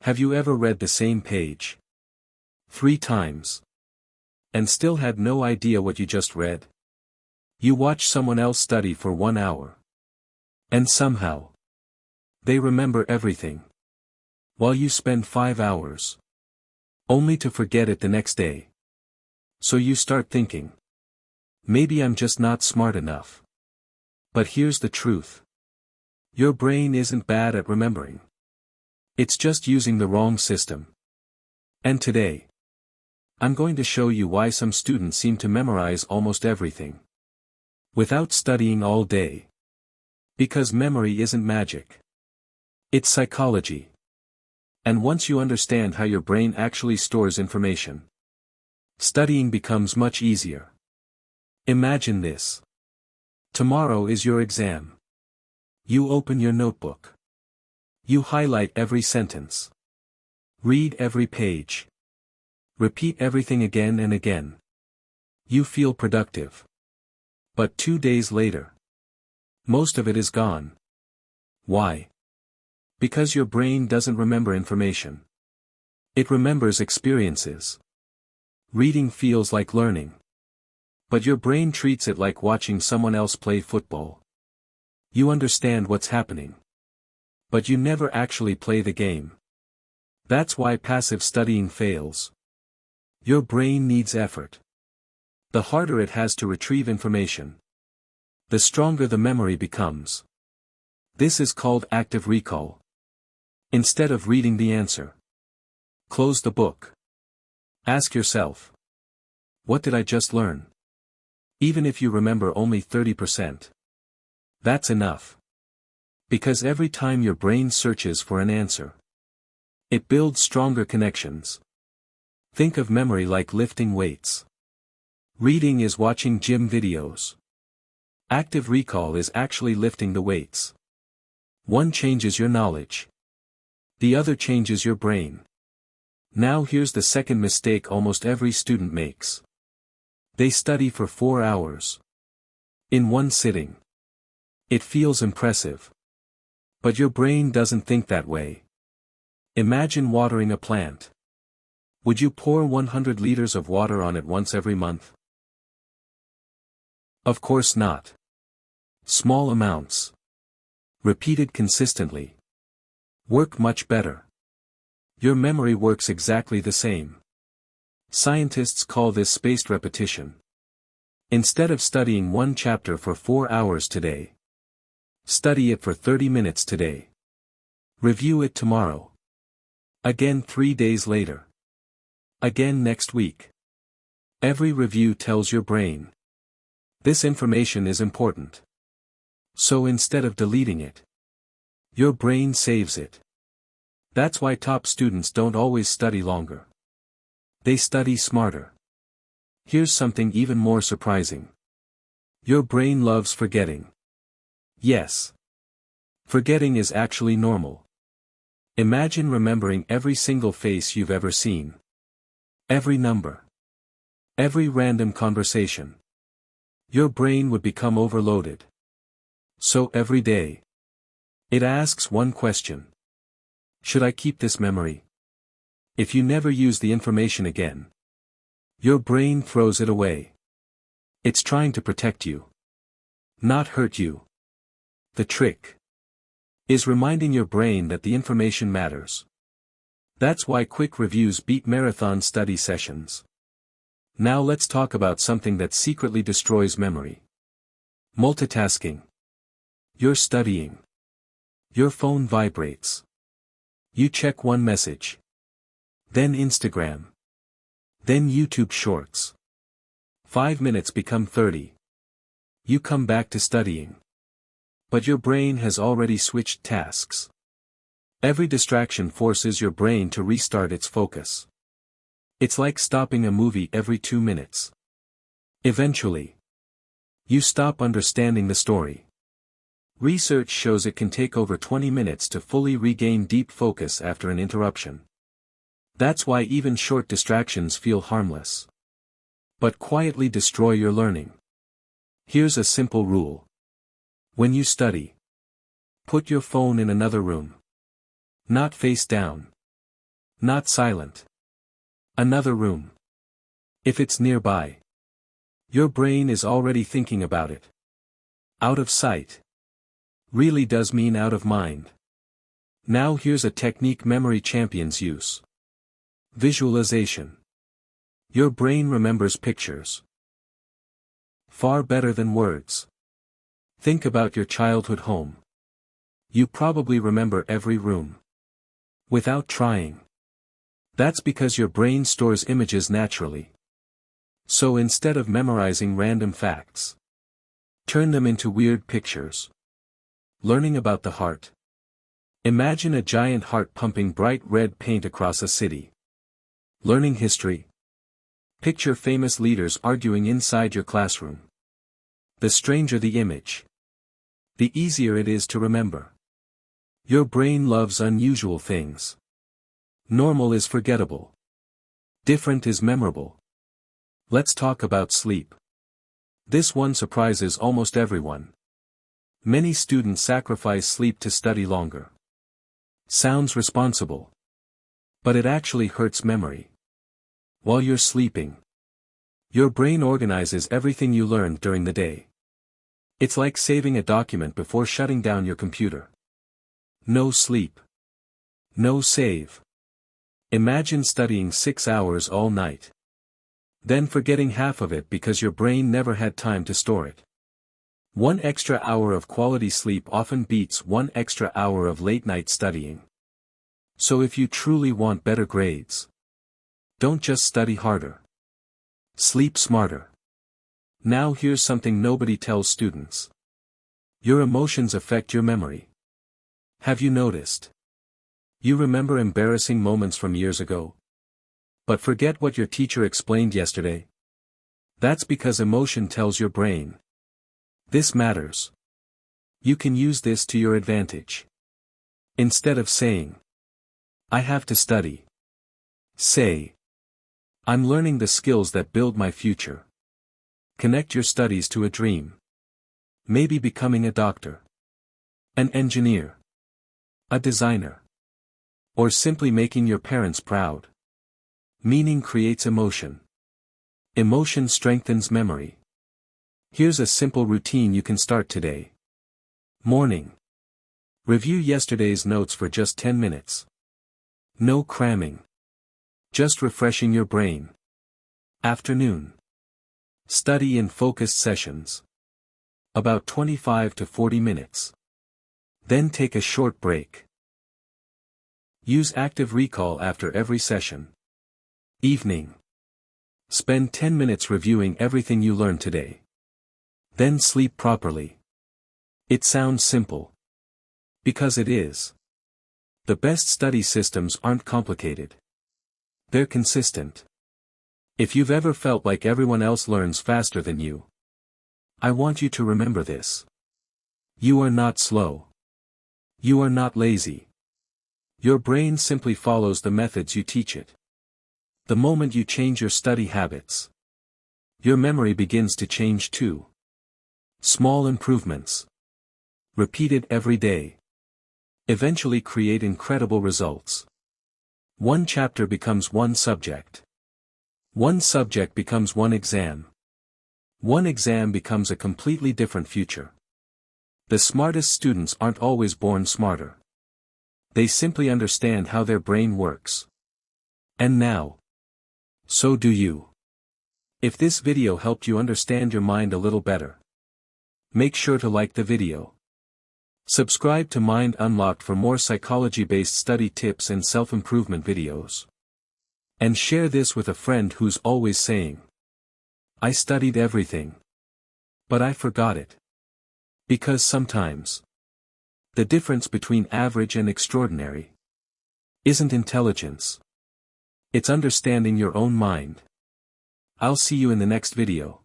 Have you ever read the same page 3 times and still had no idea what you just read? You watch someone else study for 1 hour. And somehow, they remember everything. While you spend 5 hours. Only to forget it the next day. So you start thinking. Maybe I'm just not smart enough. But here's the truth. Your brain isn't bad at remembering. It's just using the wrong system. And today, I'm going to show you why some students seem to memorize almost everything without studying all day. Because memory isn't magic. It's psychology. And once you understand how your brain actually stores information, studying becomes much easier. Imagine this. Tomorrow is your exam. You open your notebook. You highlight every sentence. Read every page. Repeat everything again and again. You feel productive. But 2 days later, most of it is gone. Why? Because your brain doesn't remember information. It remembers experiences. Reading feels like learning. But your brain treats it like watching someone else play football. You understand what's happening. But you never actually play the game. That's why passive studying fails. Your brain needs effort. The harder it has to retrieve information, the stronger the memory becomes. This is called active recall. Instead of reading the answer, close the book. Ask yourself, what did I just learn? Even if you remember only 30%. That's enough. Because every time your brain searches for an answer, it builds stronger connections. Think of memory like lifting weights. Reading is watching gym videos. Active recall is actually lifting the weights. One changes your knowledge. The other changes your brain. Now here's the second mistake almost every student makes. They study for 4 hours. In one sitting. It feels impressive. But your brain doesn't think that way. Imagine watering a plant. Would you pour 100 liters of water on it once every month? Of course not. Small amounts, repeated consistently, work much better. Your memory works exactly the same. Scientists call this spaced repetition. Instead of studying one chapter for 4 hours today, study it for 30 minutes today. Review it tomorrow. Again 3 days later. Again next week. Every review tells your brain, this information is important. So instead of deleting it, your brain saves it. That's why top students don't always study longer. They study smarter. Here's something even more surprising. Your brain loves forgetting. Yes. Forgetting is actually normal. Imagine remembering every single face you've ever seen. Every number. Every random conversation. Your brain would become overloaded. So every day, it asks one question. Should I keep this memory? If you never use the information again, your brain throws it away. It's trying to protect you, not hurt you. The trick is reminding your brain that the information matters. That's why quick reviews beat marathon study sessions. Now let's talk about something that secretly destroys memory. Multitasking. You're studying. Your phone vibrates. You check one message. Then Instagram. Then YouTube Shorts. 5 minutes become 30. You come back to studying. But your brain has already switched tasks. Every distraction forces your brain to restart its focus. It's like stopping a movie every 2 minutes. Eventually, you stop understanding the story. Research shows it can take over 20 minutes to fully regain deep focus after an interruption. That's why even short distractions feel harmless, but quietly destroy your learning. Here's a simple rule. When you study, put your phone in another room. Not face down. Not silent. Another room. If it's nearby. Your brain is already thinking about it. Out of sight. Really does mean out of mind. Now here's a technique memory champions use. Visualization. Your brain remembers pictures. Far better than words. Think about your childhood home. You probably remember every room. Without trying. That's because your brain stores images naturally. So instead of memorizing random facts, turn them into weird pictures. Learning about the heart. Imagine a giant heart pumping bright red paint across a city. Learning history. Picture famous leaders arguing inside your classroom. The stranger the image, the easier it is to remember. Your brain loves unusual things. Normal is forgettable. Different is memorable. Let's talk about sleep. This one surprises almost everyone. Many students sacrifice sleep to study longer. Sounds responsible. But it actually hurts memory. While you're sleeping, your brain organizes everything you learned during the day. It's like saving a document before shutting down your computer. No sleep. No save. Imagine studying 6 hours all night. Then forgetting half of it because your brain never had time to store it. 1 extra hour of quality sleep often beats 1 extra hour of late-night studying. So if you truly want better grades, don't just study harder. Sleep smarter. Now here's something nobody tells students. Your emotions affect your memory. Have you noticed? You remember embarrassing moments from years ago, but forget what your teacher explained yesterday? That's because emotion tells your brain. This matters. You can use this to your advantage. Instead of saying, I have to study, say, I'm learning the skills that build my future. Connect your studies to a dream. Maybe becoming a doctor, an engineer, a designer, or simply making your parents proud. Meaning creates emotion. Emotion strengthens memory. Here's a simple routine you can start today. Morning. Review yesterday's notes for just 10 minutes. No cramming. Just refreshing your brain. Afternoon. Study in focused sessions. About 25 to 40 minutes. Then take a short break. Use active recall after every session. Evening. Spend 10 minutes reviewing everything you learned today. Then sleep properly. It sounds simple. Because it is. The best study systems aren't complicated. They're consistent. If you've ever felt like everyone else learns faster than you, I want you to remember this. You are not slow. You are not lazy. Your brain simply follows the methods you teach it. The moment you change your study habits, your memory begins to change too. Small improvements, repeated every day, eventually create incredible results. One chapter becomes one subject. One subject becomes one exam. One exam becomes a completely different future. The smartest students aren't always born smarter. They simply understand how their brain works. And now, so do you. If this video helped you understand your mind a little better, make sure to like the video. Subscribe to Mind Unlocked for more psychology-based study tips and self-improvement videos. And share this with a friend who's always saying, I studied everything, but I forgot it. Because sometimes, the difference between average and extraordinary isn't intelligence. It's understanding your own mind. I'll see you in the next video.